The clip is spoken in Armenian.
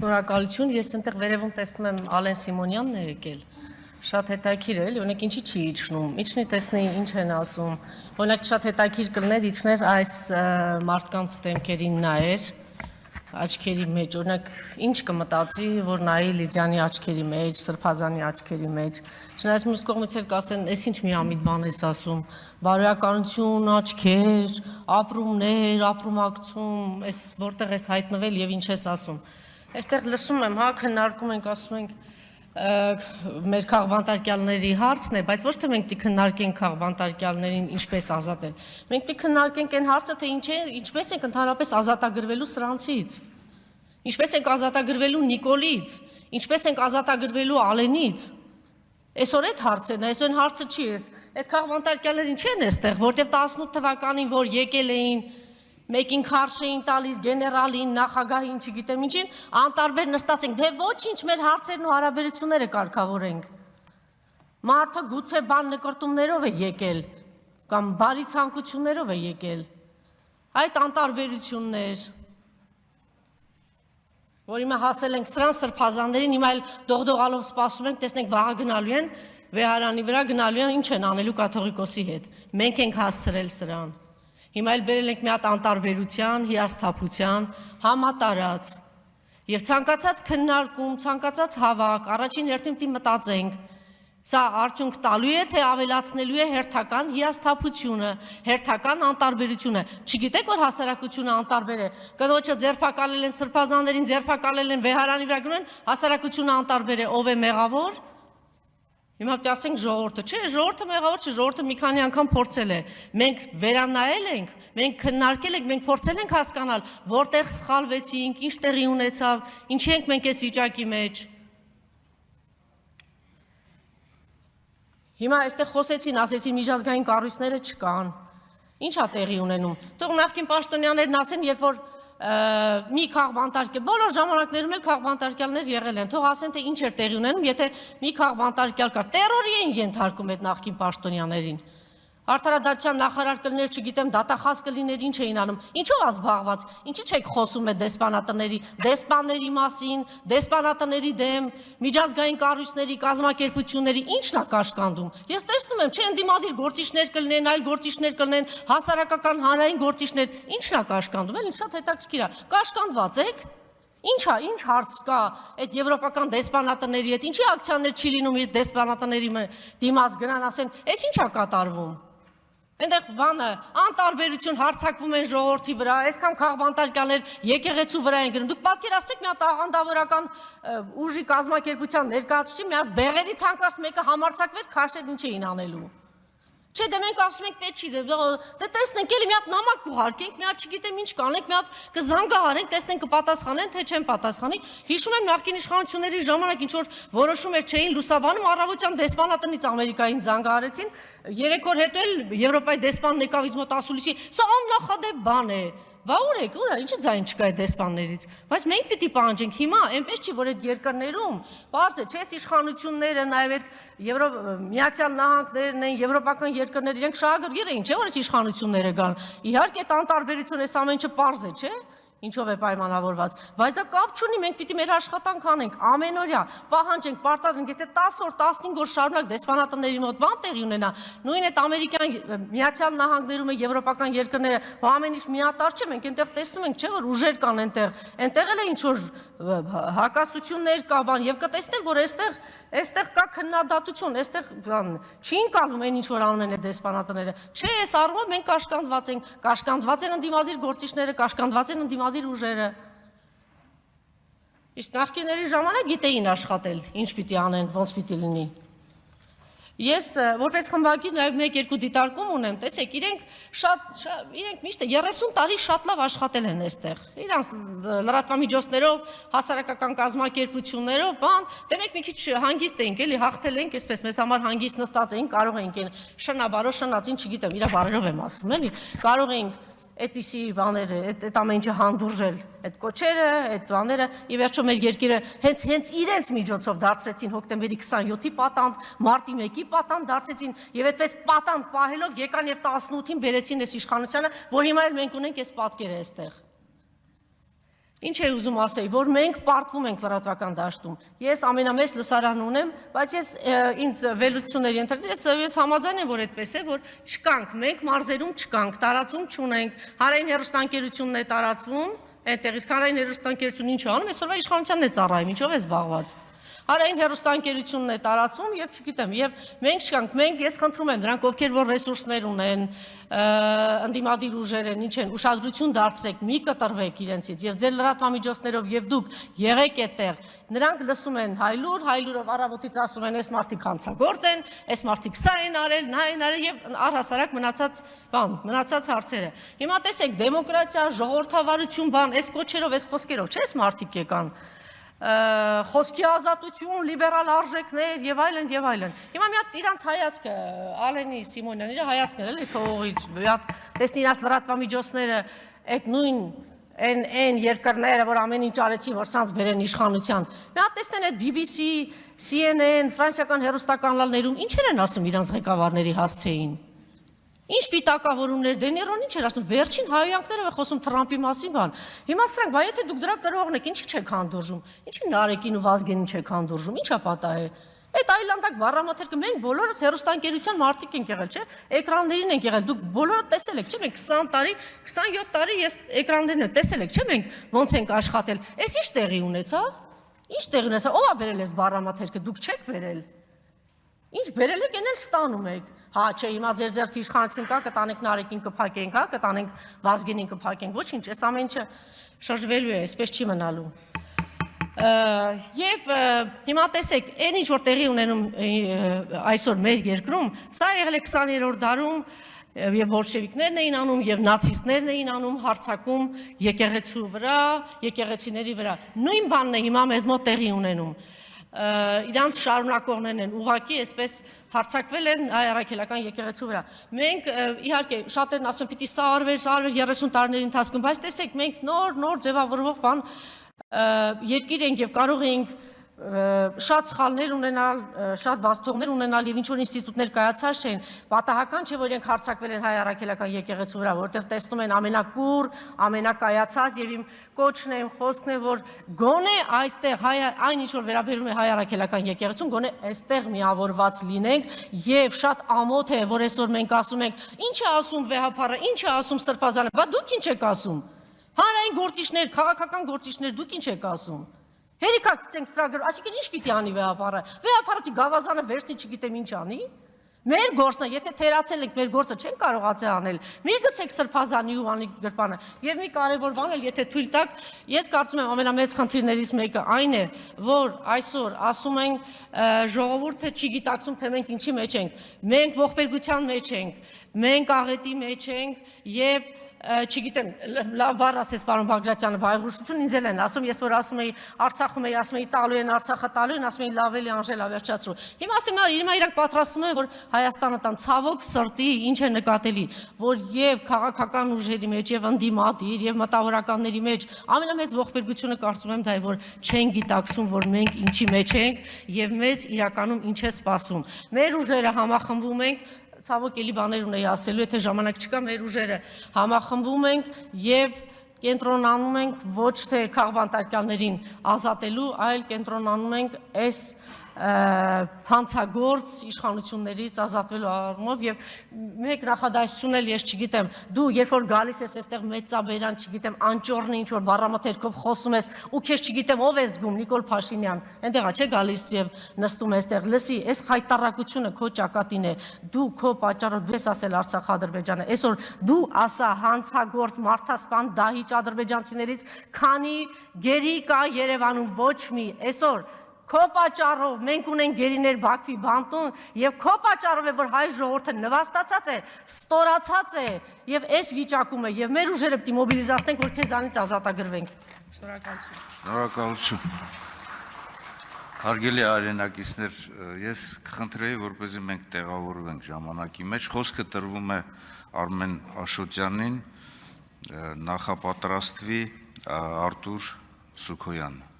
Շնորհակալություն, ես այնտեղ վերևում տեսնում եմ Ալեն Սիմոնյանն է եկել, շատ հետաքրքիր է, օրինակ ինչի չի իջնում, իջնի տեսնի ինչ են ասում, օրինակ շատ հետաքրքիր կլներ իջներ այս մարդկանց դեմքերին նայեր, աչքերի մեջ, օրինակ ինչ կմտածի, որ նայի Լիդիանի աչքերի մեջ, Սրբազանի աչքերի մեջ, չնայած մյուս կողմից էլ կասեն, այս ինչ միամիտ բան ես ասում, բարոյականություն, աչքեր, ապրումներ, ապրումակցում, այս որտեղ ես հայտնվել եւ ինչ ես ասում։ Այստեղ լսում եմ, հա, քննարկում ենք, ասում ենք, մեր քաղբանտարկյալների հարցն է, բայց ոչ թե մենք պիտի քննարկենք քաղբանտարկյալներին ինչպես ազատել։ Մենք պիտի քննարկենք այն հարցը, թե ինչպես ենք ընդհանրապես ազատագրվելու սրանցից։ Ինչպես ենք ազատագրվելու Նիկոլից, ինչպես ենք ազատագրվելու Ալենից։ Այսօր այդ հարցերն է, այսօր այն հարցը չի է։ Այս քաղբանտարկյալներին չեն այստեղ, որտեղ 18 թվականին որ եկել էին մեկին քարշ էին տալիս գեներալին, նախագահին, չգիտեմ ինչին, անտարբեր նստած ենք, դե ոչինչ մեր հարցերն ու հարաբերությունները կարգավորենք։ Մարդը գուցե բան նկրտումներով է եկել, կամ բարի ցանկություններով է եկել։ Այդ անտարբերություններ, որ հիմա հասել ենք սրան սրբազաններին, հիմա էլ դողդողալով սպասում ենք, տեսնենք վաղը գնալու են, վեհարանի վրա գնալու են, ինչ են անելու կաթողիկոսի հետ։ Մենք ենք հասցրել սրան։ Հիմա էլ բերել ենք մի հատ անտարբերության, հիասթափության, համատարած եւ ցանկացած քննարկում, ցանկացած հավաք, առաջին հերթին պիտի մտածենք, սա արդյունք տալու է, թե ավելացնելու է հերթական հիասթափությունը, հերթական անտարբերությունը։ Չգիտեք, որ հասարակությունը անտարբեր է։ Կնոջը ձերբակալել են սրբազաններին, ձերբակալել են վեհարանի վրա գնում են, հասարակությունը անտարբեր է, ով է մեղավոր։ Հիմա պետք է ասենք ժողովուրդը, չէ, ժողովուրդը մեղավոր չէ, ժողովուրդը մի քանի անգամ փորձել է։ Մենք վերանայել ենք, մենք քննարկել ենք, մենք փորձել ենք հասկանալ, որտեղ սխալվեցինք, ինչ տեղի ունեցավ, ինչի ենք մենք այս վիճակի մեջ։ Հիմա այստեղ խոսեցին, ասեցին միջազգային կառույցները չկան։ Ինչ է տեղի ունենում։ Թող նախկին պաշտոնյաներն ասեն, երբ որ մի քաղբանտարկյալ, բոլոր ժամանակներում էլ քաղբանտարկյալներ եղել են, թող ասեն, թե ինչ էր տեղի ունենում, եթե մի քաղբանտարկյալ կար, տերորի էին ենթարկում այդ նախկին պաշտոնյաներին։ Արդարադատության նախարար կլիներ, չգիտեմ, դատախազ կլիներ, ինչ էին անում, ինչով ազբաղված, ինչի չեք խոսում այդ դեսպանների մասին, դեսպանատների դեմ, միջազգային կառույցների, կազմակերպությունների, ինչն է կաշկանդում։ Ես տեսնում եմ, չէ, ընդդիմադիր գործիչներ կլինեն, այլ գործիչներ կլինեն, հասարակական հանրային գործիչներ, ինչն է կաշկանդում, էլի շատ հետաքրքիր է, կաշկանդված եք։ Ինչ հարց կա այդ եվրոպական դեսպանատների հետ, ինչի ակցիաներ չի լինում այդ դեսպանատների դիմաց գնան ասեն, այս ինչ է կատարվում։ Այնտեղ բանը անտարբերություն հարձակվում են ժողովրդի վրա, այսքան քաղբանտարկյալներ եկեղեցու վրա են գնում։ Դուք պատկերացնեք մի հատ աղանդավորական ուժի կազմակերպության ներկայացուցիչ, մի հատ բեղերի ցանկարծ մեկը համարձակվեր քաշել ինչ էին անելու։ Չէ, դե մենք ասում ենք պետք չի, դե տեսնենք, էլի մի հատ նամակ կուղարկենք, մի հատ չգիտեմ ինչ կանենք, մի հատ կզանգահարենք, տեսնենք կպատասխանեն, թե չեն պատասխանի։ Հիշում եմ նախկին իշխանությունների ժամանակ ինչ որ որոշումներ չէին լուսաբանում, առավոտյան դեսպանատնից Ամերիկային զանգահարեցին, 3 օր հետո էլ Եվրոպայի դեսպանն եկավ ինձ մոտ ասուլիսի, սա աննախադեպ բան է։ Բա ուր եք, ուր է, ինչի ձայն չկա այդ դեսպաններից, բայց մենք պիտի պահանջենք հիմա, այնպես չի, որ այդ երկրներում, պարզ է, չէ, իշխանությունները, նաև այդ Միացյալ Նահանգներն են, եվրոպական երկրներ, իրենք շահագրգիռ էին, չէ, որ այս իշխանությունները գան, իհարկե այդ անտարբերություն, այս ամեն ինչը պարզ է, չէ, ինչով է պայմանավորված, բայց դա կապ չունի, մենք պիտի մեր աշխատանք անենք, ամենօրյա, պահանջենք, պարտադրենք, եթե 10 օր, 15 օր շարունակ դեսպանատների մոտ բան տեղի ունենա, նույն այդ Ամերիկյան Միացյալ Նահանգներում է եվրոպական երկրները, ամեն ինչ միատար չէ, մենք այնտեղ տեսնում ենք, չէ, որ ուժեր կան այնտեղ էլ է ինչ որ հակասություններ կա բան, եւ կտեսնենք, որ այստեղ կա քննադատություն, այստեղ բան չի ընկալվում այն ինչ որ անում են այդ դեսպանատները, չէ, այս առումով մենք կաշկանդված են ընդդիմադիր գործիչները, կաշկանդված են ընդդիմադիր ուժերը։ Իսկ նախկիների ժամանակ գիտեին աշխատել, ինչ պիտի անեն, ոնց պիտի լինի։ Ես որպես խմբակի նաև 1-2 դիտարկում ունեմ, տեսեք, իրենք միշտ 30 տարի շատ լավ աշխատել են այստեղ։ Իրանց լրատվամիջոցներով, հասարակական կազմակերպություններով, բան, դե մենք մի քիչ հանգիստ էինք, էլի հաղթել էինք, այսպես մեզ համար հանգիստ նստած էինք, կարող էինք այն շնաբարո շնացին, չգիտեմ, իր բառերով եմ ասում, էլի, կարող էինք այդպիսի բաները, այդ ամեն ինչը հանդուրժել, այդ կոչերը, այդ բաները, ի վերջո մեր երկիրը հենց իրենց միջոցով դարձրեցին հոկտեմբերի 27-ի պատանդ, մարտի 1-ի պատանդ դարձրեցին եւ այդպես պատանդ պահելով եկան եւ 18-ին բերեցին այս իշխանությանը, որ հիմա էլ մենք ունենք այս պատկերը այստեղ։ Ինչ է ուզում ասել, որ մենք պարտվում ենք լրատվական դաշտում։ Ես ամենամեծ լսարան ունեմ, բայց ես ինձ վերլուծություններ ենթարկել, ես համաձայն եմ, որ այդպես է, որ չկանք, մենք մարզերում չկանք, տարածում չունենք, հանրային հեռուստաընկերությունն է տարածվում, այնտեղից հանրային հեռուստաընկերությունը ինչ է անում, այսօրվա իշխանությանն է ծառայում, ինչով է զբաղված։ Հանրային հեռուստաընկերությունն է տարածվում եւ չգիտեմ, եւ մենք չկանք, ես խնդրում եմ նրանք, ովքեր որ ռեսուրսներ ունեն, ընդդիմադիր ուժեր են, ինչ են, ուշադրություն դարձրեք, մի կտրվեք իրենցից եւ ձեր լրատվամիջոցներով եւ դուք եղեք այդտեղ։ Նրանք լսում են հայլուրով առավոտից ասում են, այս մարդիկ հանցագործ են, այս մարդիկ սա են արել, նա են արել եւ առհասարակ մնացած հարցերը։ Հիմա տեսեք, դեմոկրատիա, ժողովրդավարություն, այս կոչերով, այս խոսքերով, չէ՞, այս մարդիկ եկան խոսքի ազատություն, լիբերալ արժեքներ եւ այլն եւ այլն։ Հիմա մի հատ իրանց հայացքը Ալենի Սիմոնյան իր հայացքն էլ էլի թողողի, մի հատ տեսնի իրանց լրատվամիջոցները այդ նույն այն երկրները, որ ամեն ինչ արեցին, որ սրանց բերեն իշխանության։ Մի հատ տեսնեն այդ BBC, CNN, ֆրանսիական հեռուստականալներում ինչեր են ասում իրանց ղեկավարների հասցեին։ Ինչ պիտակավորումներ, Դենիրոն ինչ էր ասում, վերջին հայոյանքները խոսում Թրամփի մասին բան։ Հիմա սրանք, բայց եթե դուք դրա կրողն եք, ինչի չեք հանդուրժում։ Ինչի Նարեկին ու Վազգենին չեք հանդուրժում, ի՞նչ է պատահել։ Այդ այլանդակ բառամաթերքը մենք բոլորս հեռուստաընկերության մարդիկ ենք եղել, չէ՞։ Էկրաններին ենք եղել, դուք բոլորը տեսել եք, չէ՞։ Մենք 20 տարի, 27 տարի ես էկրաններն եմ տեսել եք, չէ՞։ Մենք ոնց ենք աշխատել։ Էս ինչ տեղի ունեցավ։ Ինչ տեղի ունեցավ։ Ո՞վ է բերել այս բառամաթերքը, դուք չեք բերել։ Ինչ բերել եք, այն էլ ստանում եք։ Հա, չէ, հիմա ձեր ձեռքի իշխանություն կա, կտանենք Նարեկին կփակենք, հա, կտանենք Վազգենին կփակենք, ոչինչ, այս ամեն ինչը շրջվելու է, այսպես չի մնալու։ Եվ հիմա տեսեք, այն ինչ որ տեղի ունենում այսօր մեր երկրում, սա եղել է 20-րդ դարում եւ բոլշևիկներն էին անում եւ նացիստներն էին անում հարձակում եկեղեցու վրա, եկեղեցիների վրա։ Նույն բանն է հիմա մեզ մոտ տեղի ունենում։ Իրանց շարունակողներն են ուղղակի այսպես հարձակվել են հայ առաքելական եկեղեցու վրա։ Մենք իհարկե շատերն ասում են պիտի սա արվեր 30 տարիների ընթացքում, բայց տեսեք մենք նոր ձևավորվող բան երկիր ենք եւ կարող ենք շատ սխալներ ունենալ, շատ բացթողներ ունենալ եւ ինչ որ ինստիտուտներ կայացած չեն, պատահական չէ որ իրենք հարձակվել են հայ առաքելական եկեղեցու վրա, որտեղ տեսնում են ամենակուր, ամենակայացած եւ իմ կոչն է, իմ խոսքն է, որ գոնե այստեղ այն ինչ որ վերաբերում է հայ առաքելական եկեղեցուն, գոնե այստեղ միավորված լինենք եւ շատ ամոթ է, որ այսօր մենք ասում ենք, ինչ է ասում վեհապարը, ինչ է ասում Սրբազանը, բա դուք ինչ եք ասում։ Հանրային գործիչներ, քաղաքական գործիչներ, դուք ինչ եք ասում։ Հերիքա գցենք ծրագրով, այսինքն ինչ պիտի անի վեհապարը։ Վեհապարը պիտի գավազանը վերցնի, չգիտեմ ինչ անի։ Մեր գործն է, եթե թերացել ենք, մեր գործը չեն կարողացել անել։ Մի գցեք Սրբազանի ու անի գրպանը։ Եվ մի կարևոր բան էլ, եթե թույլ տաք, ես կարծում եմ ամենամեծ խնդիրներից մեկը այն է, որ այսօր ասում են ժողովուրդը չի գիտակցում, թե մենք ինչի մեջ ենք։ Մենք ողբերգության մեջ ենք, մենք աղետի մեջ ենք եւ չգիտեմ, լավ բառ ասեց պարոն Բագրատյանը, բայղուշություն ինձ էլ են ասում, ես որ ասում էի Արցախում էի, ասում էի տալու են Արցախը տալու են, ասում էի լավ էլի Անժելա վերջացրու։ Հիմա ասում եմ, հիմա իրանք պատրաստում են, որ Հայաստանը տան ցավոք սրտի ինչ է նկատելի, որ եւ քաղաքական ուժերի մեջ եւ ընդդիմադիր եւ մտավորականների մեջ ամենամեծ ողբերգությունը կարծում եմ դա է, որ չեն գիտակցում, որ մենք ինչի մեջ ենք եւ մեզ իրականում ինչ է սպասում։ Մեր ուժերը համախմբում ենք ցավոք էլի բաներ ունեի ասելու, եթե ժամանակ չկա, մեր ուժերը համախմբում ենք եւ կենտրոնանում ենք ոչ թե քաղբանտարկյալներին ազատելու, այլ կենտրոնանում ենք այս հանցագործ իշխանություններից ազատվելու առումով եւ մեկ նախադասություն էլ ես չգիտեմ, դու երբ որ գալիս ես այստեղ մեծաբերան, չգիտեմ, անճորնի ինչ որ բառամաթերքով խոսում ես ու քեզ չգիտեմ ով է զգում Նիկոլ Փաշինյան, այնտեղա չէ գալիս եւ նստում այստեղ, լսի, այս խայտարակությունը քո ճակատին է, դու քո պատճառով դու ես ասել Արցախ-Ադրբեջանը, այսօր դու ասա հանցագործ մարդասպան դահիճ ադրբեջանցիներից քանի գերի կա Երևանում, ոչ մի, այսօր քո պատճառով մենք ունենք գերիներ Բաքվի բանտում եւ քո պատճառով է որ հայ ժողովուրդը նվաստացած է, ստորացած է եւ այս վիճակում է եւ մեր ուժերը պիտի մոբիլիզացնենք որ քեզանից ազատագրվենք։ Շնորհակալություն։ Շնորհակալություն։ Հարգելի արենակիցներ, ես կխնդրեի որպեսզի մենք տեղավորվենք ժամանակի մեջ, խոսքը տրվում է Արմեն Աշոտյանին, նախապատրաստվի Արտուր Սուքոյանը։